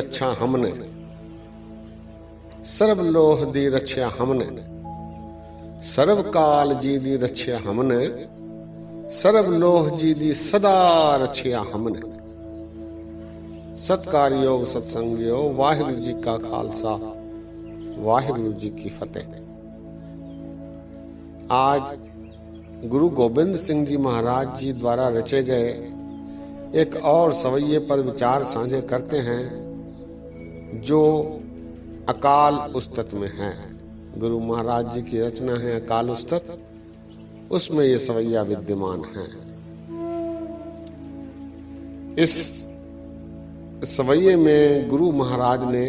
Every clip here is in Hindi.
रक्षा हमने, सर्व लोह दी रक्षा हमने, सर्व काल जी दी रक्षा हमने, सर्व लोह जी दी सदा रक्षा हमने। सत्कार योग सत्संग योग। वाहिगुरु जी का खालसा, वाहिगुरु जी की फतेह। आज गुरु गोबिंद सिंह जी महाराज जी द्वारा रचे गए एक और सवैये पर विचार साझे करते हैं जो अकाल उस्तत में है। गुरु महाराज जी की रचना है अकाल उस्तत, उसमें ये सवैया विद्यमान है। इस सवैये में गुरु महाराज ने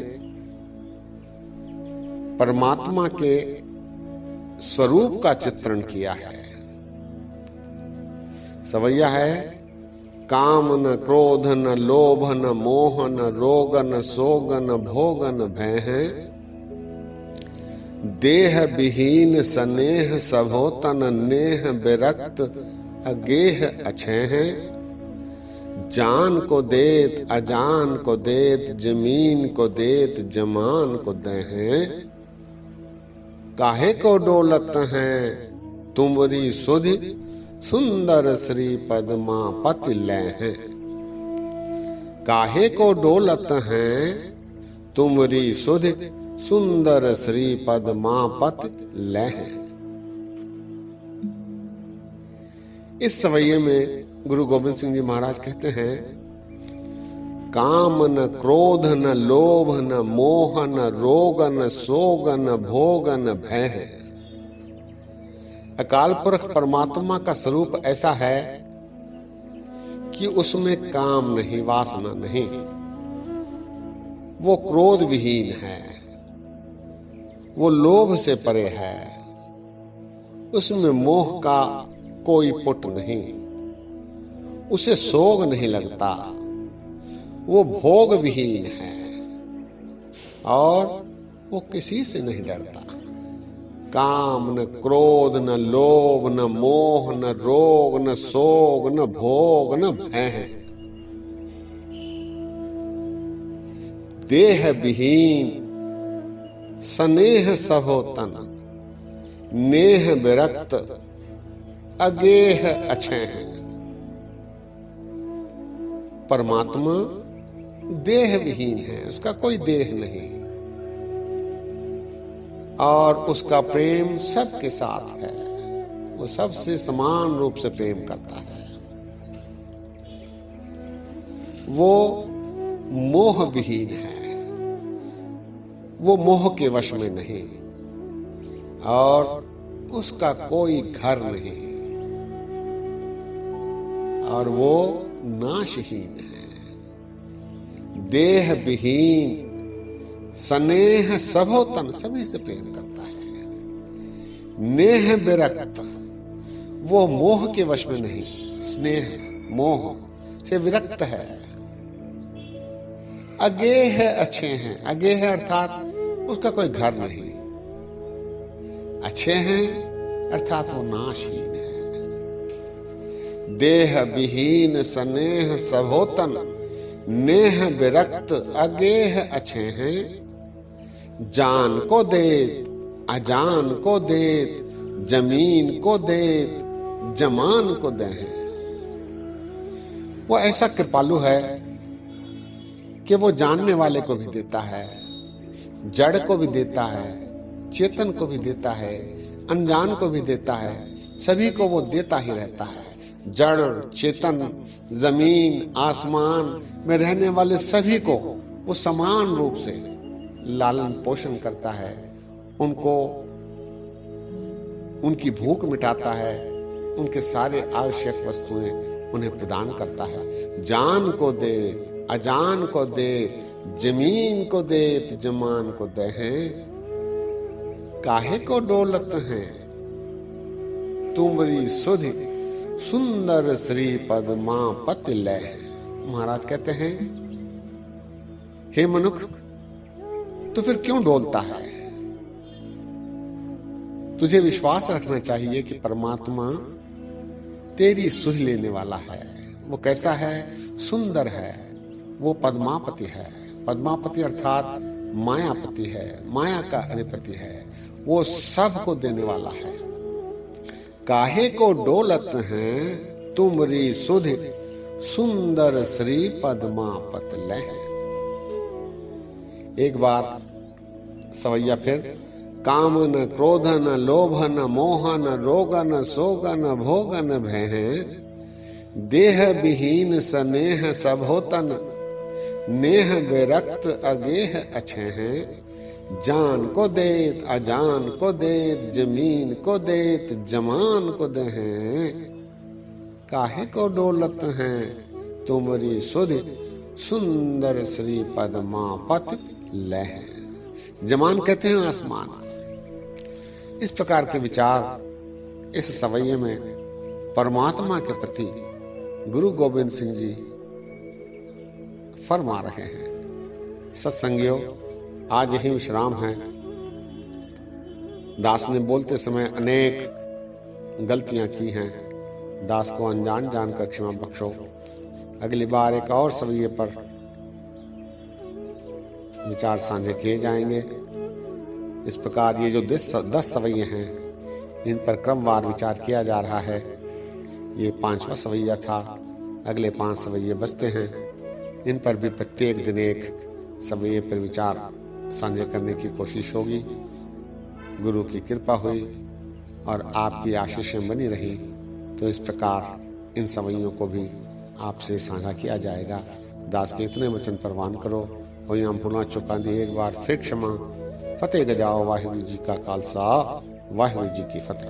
परमात्मा के स्वरूप का चित्रण किया है। सवैया है काम न क्रोध न लोभ न मोह न रोग न सोग न भोग न भय है, देह विहीन स्नेह सभोतन नेह विरक्त अगेह अछे हैं, जान को देत अजान को देत जमीन को देत जमान को दे हैं, काहे को डोलत हैं तुमरी सुधि सुंदर श्री पद्मा पति ले हैं, काहे को डोलत हैं तुमरी सुधि सुंदर श्री पद्मा पति ले हैं। इस सवैये में गुरु गोबिंद सिंह जी महाराज कहते हैं काम न क्रोध न लोभ न मोह न रोग न सोग न भोग न भय है। अकाल पुरख परमात्मा का स्वरूप ऐसा है कि उसमें काम नहीं, वासना नहीं, वो क्रोध विहीन है, वो लोभ से परे है, उसमें मोह का कोई पुट नहीं, उसे सोग नहीं लगता, वो भोग विहीन है और वो किसी से नहीं डरता। काम न क्रोध न लोभ न मोह न रोग न सोग न भोग न भय है, देह विहीन स्नेह सहोतन नेह विरक्त अगेह अछे हैं। परमात्मा देह विहीन है, उसका कोई देह नहीं और उसका प्रेम सबके साथ है, वो सबसे समान रूप से प्रेम करता है। वो मोह विहीन है, वो मोह के वश में नहीं और उसका कोई घर नहीं और वो नाशहीन है। देह विहीन स्नेह सभोतन, सभी से प्रेम करता है। नेह विरक्त, वो मोह के वश में नहीं, स्नेह मोह से विरक्त है। अगेह अच्छे हैं, अगेह अर्थात उसका कोई घर नहीं, अच्छे हैं अर्थात वो नाशहीन है। देह विहीन स्नेह सभोतन नेह विरक्त अगेह अच्छे हैं, जान को देत अजान को देत जमीन को देत जमान को दे हैं। वो ऐसा कृपालु है कि वो जानने वाले को भी देता है, जड़ को भी देता है, चेतन को भी देता है, अनजान को भी देता है, सभी को वो देता ही रहता है। जड़ चेतन जमीन आसमान में रहने वाले सभी को वो समान रूप से लालन पोषण करता है, उनको उनकी भूख मिटाता है, उनके सारे आवश्यक वस्तुएं उन्हें प्रदान करता है। जान को दे अजान को दे जमीन को दे जमान को दे हैं, काहे को डोलत हैं तुमरी सुधि सुंदर श्री पद्मा पति लय। महाराज कहते हैं हे मनुख, तो फिर क्यों डोलता है? तुझे विश्वास रखना चाहिए कि परमात्मा तेरी सुध लेने वाला है। वो कैसा है? सुंदर है, वो पद्मापति है, पद्मापति अर्थात मायापति है, माया का अधिपति है, वो सबको देने वाला है। काहे को डोलत हैं तुमरी सुधि, सुंदर श्री पद्मापत लह। एक बार सवैया फिर, काम न क्रोध न लोभ न मोह न रोग न सोग न भोग न भय, देह विहीन स्नेह सब होतन, नेह विरक्त अगेह अच्छे हैं। जान को देत अजान को देत, जमीन को देत जमान को दें। काहे को डोलत हैं तुमरी सुधि, सुंदर श्री पद्मापत लह। जमान कहते हैं आसमान। इस प्रकार के विचार इस सवैये में परमात्मा के प्रति गुरु गोविंद सिंह जी फरमा रहे हैं। सत्संगियों, आज यही विश्राम है। दास ने बोलते समय अनेक गलतियां की हैं। दास को अनजान जानकर क्षमा बख्शो। अगली बार एक और सवैये पर विचार साझे किए जाएंगे। इस प्रकार ये जो 10 सवैये हैं, इन पर क्रमवार विचार किया जा रहा है। ये 5वां सवैया था। अगले 5 सवैये बचते हैं। इन पर भी प्रत्येक दिन एक सवैये पर विचार साझे करने की कोशिश होगी। गुरु की कृपा हुई और आपकी आशीषें बनी रही तो इस प्रकार इन सवैयों को भी आपसे साझा किया जाएगा। दास के इतने वचन परवान करो। और यहाँ भुला चुका दी एक बार फिर क्षमा। फतेह गजाओ वाहिगुरु जी का खालसा, वाहिगुरु जी की फतेह।